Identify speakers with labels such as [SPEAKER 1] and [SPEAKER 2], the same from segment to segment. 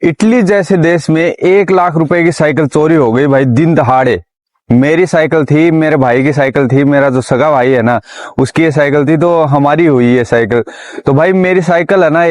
[SPEAKER 1] Italy जैसे देश में 1 लाख रुपए की साइकिल चोरी हो गई भाई, दिन दहाड़े। मेरी साइकिल थी, मेरे भाई की साइकिल थी, मेरा जो सगा भाई है ना उसकी ये साइकिल थी, तो हमारी हुई है साइकिल। तो भाई मेरी साइकिल है ना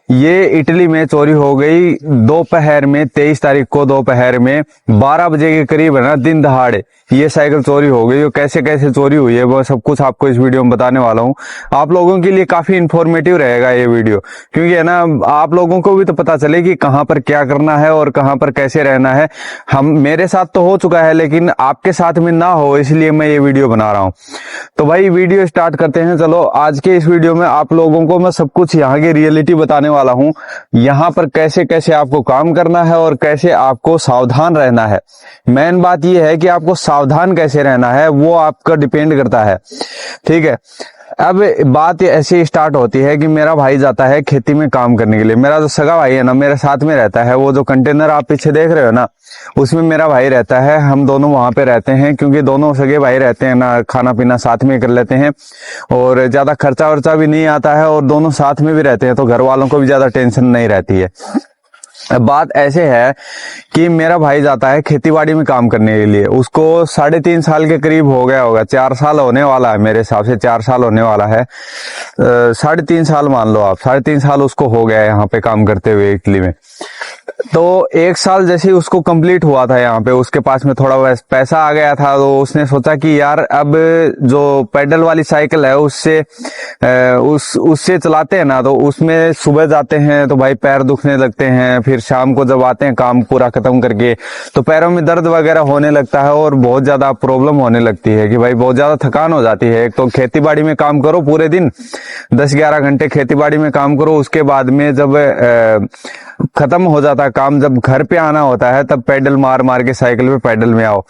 [SPEAKER 1] ये इटली में चोरी हो गई दोपहर में, 23 तारीख को दोपहर में 12 बजे के करीब है ना, दिन दहाड़े ये साइकिल चोरी हो गई। और कैसे कैसे चोरी हुई है वो सब कुछ आपको इस वीडियो में बताने वाला हूँ। आप लोगों के लिए काफी इंफॉर्मेटिव रहेगा ये वीडियो, क्योंकि है ना आप लोगों को भी तो पता चले कि कहाँ पर क्या करना है और कहाँ पर कैसे रहना है। मेरे साथ तो हो चुका है, लेकिन आपके साथ में ना हो, इसलिए मैं ये वीडियो बना रहा हूँ। तो भाई वीडियो स्टार्ट करते हैं। चलो, आज के इस वीडियो में आप लोगों को मैं सब कुछ यहाँ की रियलिटी बताने वाला हूँ, यहाँ पर कैसे कैसे आपको काम करना है और कैसे आपको सावधान रहना है। मेन बात यह है कि आपको सावधान कैसे रहना है वो आपका डिपेंड करता है, ठीक है। अब बात ऐसे स्टार्ट होती है कि मेरा भाई जाता है खेती में काम करने के लिए। मेरा जो सगा भाई है ना मेरे साथ में रहता है, वो जो कंटेनर आप पीछे देख रहे हो ना उसमें मेरा भाई रहता है। हम दोनों वहां पे रहते हैं, क्योंकि दोनों सगे भाई रहते हैं ना, खाना पीना साथ में कर लेते हैं और ज्यादा खर्चा वर्चा भी नहीं आता है, और दोनों साथ में भी रहते हैं तो घर वालों को भी ज्यादा टेंशन नहीं रहती है। अब बात ऐसे है कि मेरा भाई जाता है खेतीबाड़ी में काम करने के लिए। उसको 3.5 साल के करीब हो गया होगा, 4 साल होने वाला है, मेरे हिसाब से 4 साल होने वाला है। 3.5 साल मान लो आप, 3.5 साल उसको हो गया है यहाँ पे काम करते हुए इटली में। तो 1 साल जैसे ही उसको कंप्लीट हुआ था यहाँ पे, उसके पास में थोड़ा पैसा आ गया था, तो उसने सोचा कि यार अब जो पैडल वाली साइकिल है उससे चलाते हैं ना, तो उसमें सुबह जाते हैं तो भाई पैर दुखने लगते हैं, फिर शाम को जब आते हैं काम पूरा खत्म करके तो पैरों में दर्द वगैरह होने लगता है और बहुत ज्यादा प्रॉब्लम होने लगती है कि भाई बहुत ज्यादा थकान हो जाती है। एक तो खेतीबाड़ी में काम करो पूरे दिन, 10-11 घंटे खेतीबाड़ी में काम करो, उसके बाद में जब खत्म हो जाता है काम, जब घर पे आना होता है तब पैडल मार मार के साइकिल पे पैडल में आओ।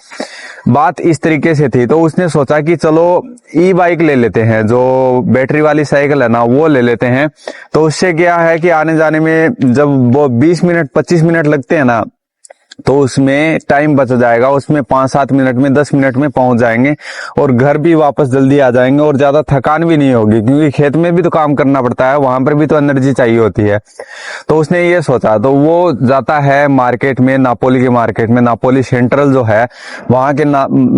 [SPEAKER 1] बात इस तरीके से थी, तो उसने सोचा कि चलो ई बाइक ले लेते हैं, जो बैटरी वाली साइकिल है ना वो ले लेते हैं। तो उससे क्या है कि आने जाने में जब वो 20 मिनट 25 मिनट लगते हैं ना, तो उसमें टाइम बच जाएगा, उसमें 5-7 मिनट में 10 मिनट में पहुंच जाएंगे और घर भी वापस जल्दी आ जाएंगे और ज्यादा थकान भी नहीं होगी, क्योंकि खेत में भी तो काम करना पड़ता है, वहां पर भी तो एनर्जी चाहिए होती है। तो उसने ये सोचा, तो वो जाता है मार्केट में, नापोली के मार्केट में, नापोली सेंट्रल जो है वहां के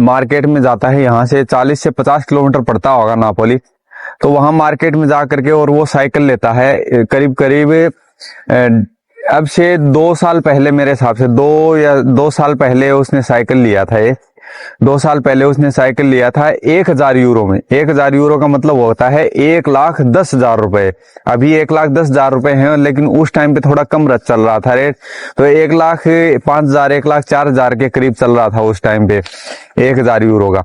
[SPEAKER 1] मार्केट में जाता है। यहाँ से 40 से 50 किलोमीटर पड़ता होगा नापोली। तो वहां मार्केट में जा करके और वो साइकिल लेता है करीब करीब अब से 2 साल पहले, मेरे हिसाब से 2 साल पहले उसने साइकिल लिया था। 2 साल पहले उसने साइकिल लिया था 1,000 यूरो में। 1,000 यूरो का मतलब होता है 1,10,000 रुपए। अभी 1,10,000 रुपए हैं, लेकिन उस टाइम पे थोड़ा कम चल रहा था रेट, तो 1,05,000 1,04,000 के करीब चल रहा था उस टाइम पे 1,000 यूरो का।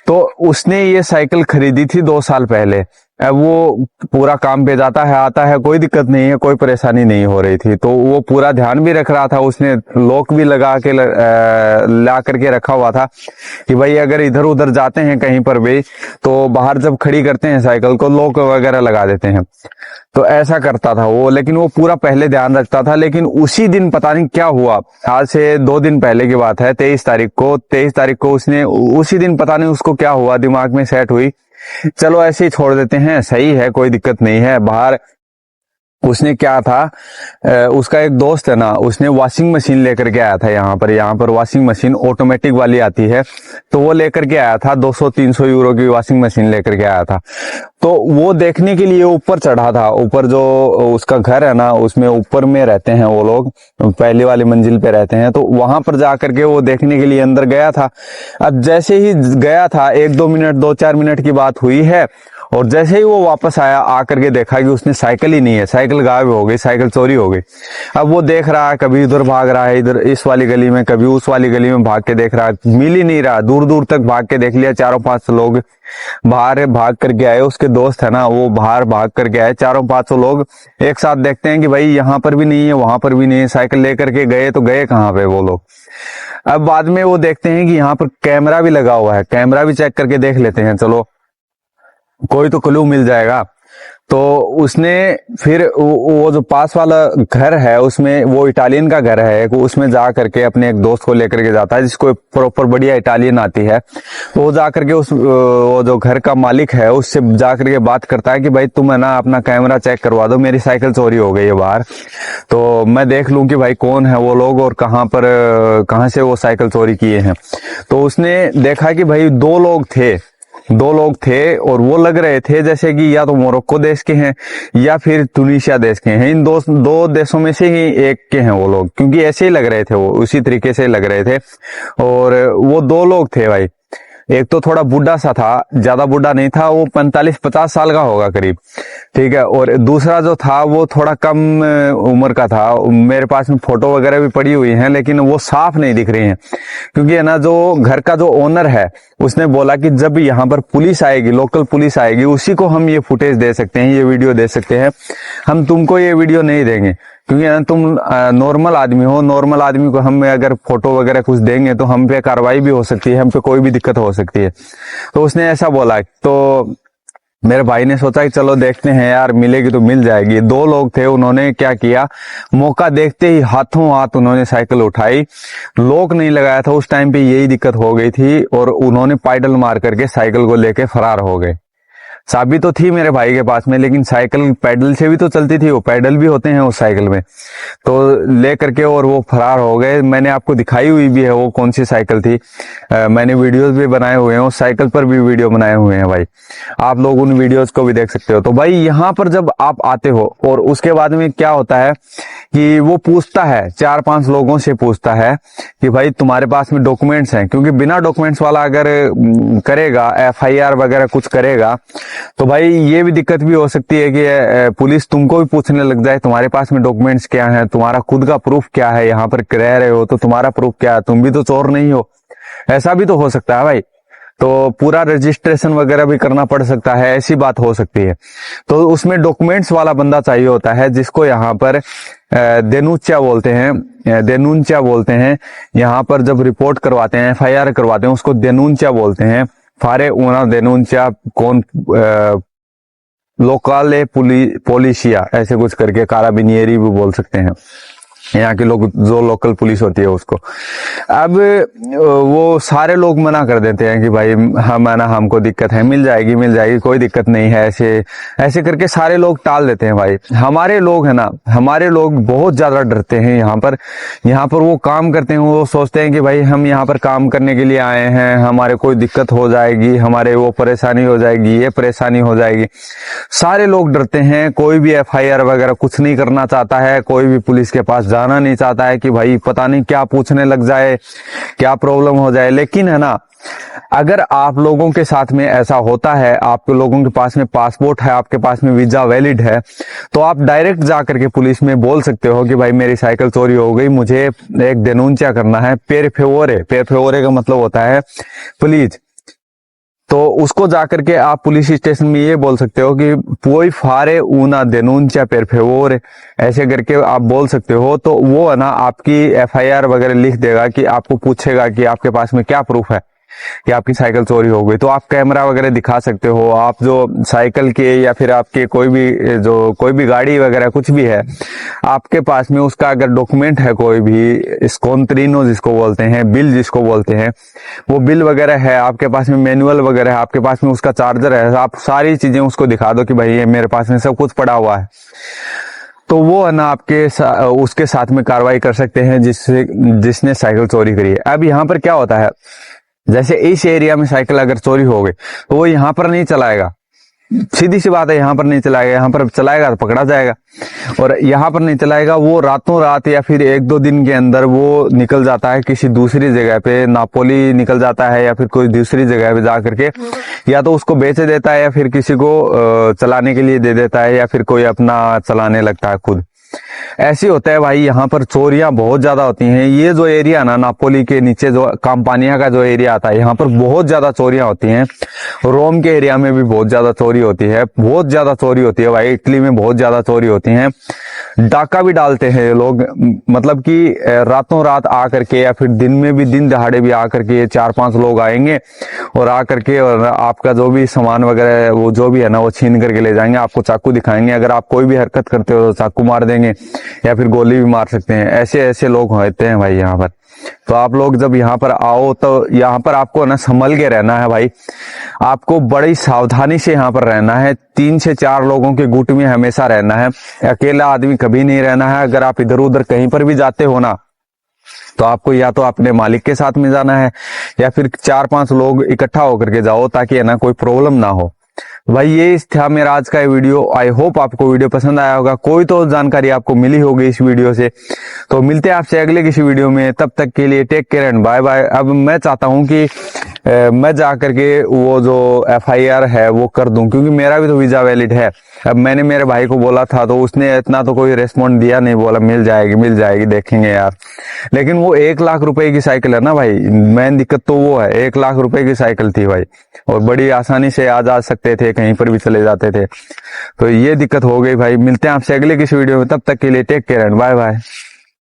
[SPEAKER 1] तो उसने ये साइकिल खरीदी थी 2 साल पहले। अब वो पूरा काम पे जाता है आता है, कोई दिक्कत नहीं है, कोई परेशानी नहीं हो रही थी। तो वो पूरा ध्यान भी रख रहा था, उसने लॉक भी लगा के ला करके रखा हुआ था कि भाई अगर इधर उधर जाते हैं कहीं पर भी तो बाहर जब खड़ी करते हैं साइकिल को लॉक वगैरह लगा देते हैं। तो ऐसा करता था वो, लेकिन वो पूरा पहले ध्यान रखता था। लेकिन उसी दिन पता नहीं क्या हुआ, आज से 2 दिन पहले की बात है, 23 तारीख को उसने उसी दिन पता नहीं उसको क्या हुआ, दिमाग में सेट हुई, चलो ऐसे ही छोड़ देते हैं, सही है कोई दिक्कत नहीं है। बाहर उसने क्या था, उसका एक दोस्त है ना, उसने वॉशिंग मशीन लेकर के आया था यहाँ पर वॉशिंग मशीन ऑटोमेटिक वाली आती है, तो वो लेकर के आया था 200-300 यूरो की वॉशिंग मशीन लेकर के आया था। तो वो देखने के लिए ऊपर चढ़ा था, ऊपर जो उसका घर है ना उसमें ऊपर में रहते हैं वो लोग, पहली वाली मंजिल पे रहते हैं, तो वहां पर जाकर के वो देखने के लिए अंदर गया था। अब जैसे ही गया था 1-2 मिनट 2-4 मिनट की बात हुई है, और जैसे ही वो वापस आया आकर के देखा कि उसने साइकिल ही नहीं है, साइकिल गायब हो गई, साइकिल चोरी हो गई। अब वो देख रहा है, कभी इधर भाग रहा है, इधर इस वाली गली में, कभी उस वाली गली में भाग के देख रहा है, मिल ही नहीं रहा। दूर दूर तक भाग के देख लिया, 4-5 लोग बाहर भाग करके आए, उसके दोस्त है ना वो बाहर भाग करके आए, 400-500 लोग एक साथ देखते हैं कि भाई यहाँ पर भी नहीं है, वहां पर भी नहीं है, साइकिल लेकर के गए तो गए कहाँ पे वो लोग। अब बाद में वो देखते हैं कि यहाँ पर कैमरा भी लगा हुआ है, कैमरा भी चेक करके देख लेते हैं, चलो कोई तो क्लू मिल जाएगा। तो उसने फिर वो जो पास वाला घर है उसमें, वो इटालियन का घर है, उसमें जा करके अपने एक दोस्त को लेकर के जाता है जिसको प्रॉपर बढ़िया इटालियन आती है। तो वो जा करके वो जो घर का मालिक है उससे जा करके बात करता है कि भाई तुम है ना अपना कैमरा चेक करवा दो, मेरी साइकिल चोरी हो गई है बाहर, तो मैं देख लूं कि भाई कौन है वो लोग और कहाँ से वो साइकिल चोरी किए हैं। तो उसने देखा कि भाई दो लोग थे और वो लग रहे थे जैसे कि या तो मोरक्को देश के हैं या फिर तुनिशिया देश के हैं। इन दो देशों में से ही एक के हैं वो लोग, क्योंकि ऐसे ही लग रहे थे, वो उसी तरीके से लग रहे थे। और वो दो लोग थे भाई, एक तो थोड़ा बूढ़ा सा था, ज्यादा बूढ़ा नहीं था, वो 45-50 साल का होगा करीब, ठीक है। और दूसरा जो था वो थोड़ा कम उम्र का था। मेरे पास में फोटो वगैरह भी पड़ी हुई हैं, लेकिन वो साफ नहीं दिख रही हैं, क्योंकि है ना जो घर का जो ओनर है उसने बोला कि जब यहाँ पर पुलिस आएगी, लोकल पुलिस आएगी, उसी को हम ये फुटेज दे सकते हैं, ये वीडियो दे सकते हैं, हम तुमको ये वीडियो नहीं देंगे, क्योंकि तुम नॉर्मल आदमी हो, नॉर्मल आदमी को हम अगर फोटो वगैरह कुछ देंगे तो हम पे कार्रवाई भी हो सकती है, हम पे कोई भी दिक्कत हो सकती है। तो उसने ऐसा बोला। तो मेरे भाई ने सोचा कि चलो देखते हैं यार, मिलेगी तो मिल जाएगी। दो लोग थे, उन्होंने क्या किया, मौका देखते ही हाथों हाथ उन्होंने साइकिल उठाई, लॉक नहीं लगाया था उस टाइम पे, यही दिक्कत हो गई थी, और उन्होंने पाइडल मार करके साइकिल को लेके फरार हो गए। चाबी तो थी मेरे भाई के पास में, लेकिन साइकिल पैडल से भी तो चलती थी, वो पैडल भी होते हैं उस साइकिल में, तो ले करके और वो फरार हो गए। मैंने आपको दिखाई हुई भी है वो कौन सी साइकिल थी, मैंने वीडियोस भी बनाए हुए हैं, उस साइकिल पर भी वीडियो बनाए हुए हैं भाई, आप लोग उन वीडियोस को भी देख सकते हो। तो भाई यहाँ पर जब आप आते हो और उसके बाद में क्या होता है कि वो पूछता है, 4-5 लोगों से पूछता है कि भाई तुम्हारे पास में डॉक्यूमेंट्स हैं, क्योंकि बिना डॉक्यूमेंट्स वाला अगर करेगा, FIR वगैरह कुछ करेगा, तो भाई ये भी दिक्कत भी हो सकती है कि पुलिस तुमको भी पूछने लग जाए तुम्हारे पास में डॉक्यूमेंट्स क्या है, तुम्हारा खुद का प्रूफ क्या है, यहाँ पर रह रहे हो तो तुम्हारा प्रूफ क्या है, तुम भी तो चोर नहीं हो, ऐसा भी तो हो सकता है भाई। तो पूरा रजिस्ट्रेशन वगैरह भी करना पड़ सकता है, ऐसी बात हो सकती है। तो उसमें डॉक्यूमेंट्स वाला बंदा चाहिए होता है, जिसको यहाँ पर देनुंचा बोलते हैं। यहाँ पर जब रिपोर्ट करवाते हैं, FIR करवाते हैं, उसको देनुंचा बोलते हैं। फारे उना देनुंचा कौन लोकाले पोलिसिया, ऐसे कुछ करके, काराबिनियरी भी बोल सकते हैं यहाँ के लोग, जो लोकल पुलिस होती है उसको। अब वो सारे लोग मना कर देते हैं कि भाई हम है ना, हमको दिक्कत है, मिल जाएगी, कोई दिक्कत नहीं है, ऐसे करके सारे लोग टाल देते हैं भाई। हमारे लोग है ना, हमारे लोग बहुत ज्यादा डरते हैं। यहाँ पर वो काम करते हैं, वो सोचते हैं कि भाई हम यहाँ पर काम करने के लिए आए हैं, हमारे कोई दिक्कत हो जाएगी, हमारे वो परेशानी हो जाएगी, ये परेशानी हो जाएगी। सारे लोग डरते हैं, कोई भी FIR वगैरह कुछ नहीं करना चाहता है, कोई भी पुलिस के पास जाना नहीं चाहता है कि भाई पता नहीं क्या पूछने लग जाए, क्या प्रॉब्लम हो जाए। लेकिन है ना, अगर आप लोगों के साथ में ऐसा होता है, आप लोगों के पास में पासपोर्ट है, आपके पास में वीजा वैलिड है, तो आप डायरेक्ट जाकर के पुलिस में बोल सकते हो कि भाई मेरी साइकिल चोरी हो गई, मुझे एक देनुंचा करना है। पेर फेवोरे का मतलब होता है प्लीज। तो उसको जाकर के आप पुलिस स्टेशन में ये बोल सकते हो कि पुoi fare una denuncia per favore, ऐसे करके आप बोल सकते हो। तो वो है ना आपकी FIR वगैरह लिख देगा, कि आपको पूछेगा कि आपके पास में क्या प्रूफ है कि आपकी साइकिल चोरी हो गई। तो आप कैमरा वगैरह दिखा सकते हो, आप जो साइकिल के या फिर आपके कोई भी गाड़ी वगैरह कुछ भी है आपके पास में, उसका अगर डॉक्यूमेंट है, कोई भी स्कॉन्त्रीनो जिसको बोलते हैं, बिल जिसको बोलते हैं, वो बिल वगैरह है आपके पास में, मैनुअल वगैरह है आपके पास में, उसका चार्जर है, आप सारी चीजें उसको दिखा दो कि भाई ये मेरे पास में सब कुछ पड़ा हुआ है। तो वो है ना उसके साथ में कार्रवाई कर सकते हैं जिसने साइकिल चोरी करी है। अब यहाँ पर क्या होता है, जैसे इस एरिया में साइकिल अगर चोरी हो गई तो वो यहाँ पर नहीं चलाएगा, सीधी सी बात है, यहाँ पर नहीं चलाएगा। यहाँ पर चलाएगा तो पकड़ा जाएगा, और यहाँ पर नहीं चलाएगा, वो रातों रात या फिर 1-2 दिन के अंदर वो निकल जाता है किसी दूसरी जगह पे, नापोली निकल जाता है या फिर कोई दूसरी जगह पे जा करके या तो उसको बेच देता है या फिर किसी को चलाने के लिए दे देता है, या फिर कोई अपना चलाने लगता है खुद। ऐसी होता है भाई, यहाँ पर चोरियां बहुत ज्यादा होती हैं। ये जो एरिया ना, नापोली के नीचे जो काम्पानिया का जो एरिया आता है, यहाँ पर बहुत ज्यादा चोरियां होती हैं। रोम के एरिया में भी बहुत ज्यादा चोरी होती है, बहुत ज्यादा चोरी होती है भाई। इटली में बहुत ज्यादा चोरी होती है। डाका भी डालते हैं ये लोग, मतलब कि रातों रात आ करके या फिर दिन में भी, दिन दहाड़े भी आ करके 4-5 लोग आएंगे और आ करके और आपका जो भी सामान वगैरह है वो जो भी है ना वो छीन करके ले जाएंगे, आपको चाकू दिखाएंगे, अगर आप कोई भी हरकत करते हो तो चाकू मार देंगे या फिर गोली भी मार सकते हैं। ऐसे ऐसे लोग होते हैं भाई यहाँ पर। तो आप लोग जब यहाँ पर आओ तो यहाँ पर आपको ना संभल के रहना है भाई, आपको बड़ी सावधानी से यहाँ पर रहना है। 3 से 4 लोगों के गुट में हमेशा रहना है, अकेला आदमी कभी नहीं रहना है। अगर आप इधर उधर कहीं पर भी जाते हो ना तो आपको या तो अपने मालिक के साथ में जाना है या फिर 4-5 लोग इकट्ठा होकर के जाओ, ताकि है ना कोई प्रॉब्लम ना हो। भाई ये था मेरा आज का वीडियो। आई होप आपको वीडियो पसंद आया होगा, कोई तो जानकारी आपको मिली होगी इस वीडियो से। तो मिलते हैं आपसे अगले किसी वीडियो में, तब तक के लिए take care and bye bye. अब मैं चाहता हूं कि मैं जा करके वो जो FIR है वो कर दूं, क्योंकि मेरा भी तो वीजा वैलिड है। अब मैंने मेरे भाई को बोला था तो उसने इतना तो कोई रेस्पॉन्ड दिया नहीं, बोला मिल जाएगी देखेंगे यार। लेकिन वो 1 लाख रुपए की साइकिल है ना भाई, मेन दिक्कत तो वो है। 1 लाख रुपए की साइकिल थी भाई, और बड़ी आसानी से आ जा सकते थे, कहीं पर भी चले जाते थे। तो ये दिक्कत हो गई भाई। मिलते हैं आपसे अगले किसी वीडियो में, तब तक के लिए take care and bye bye.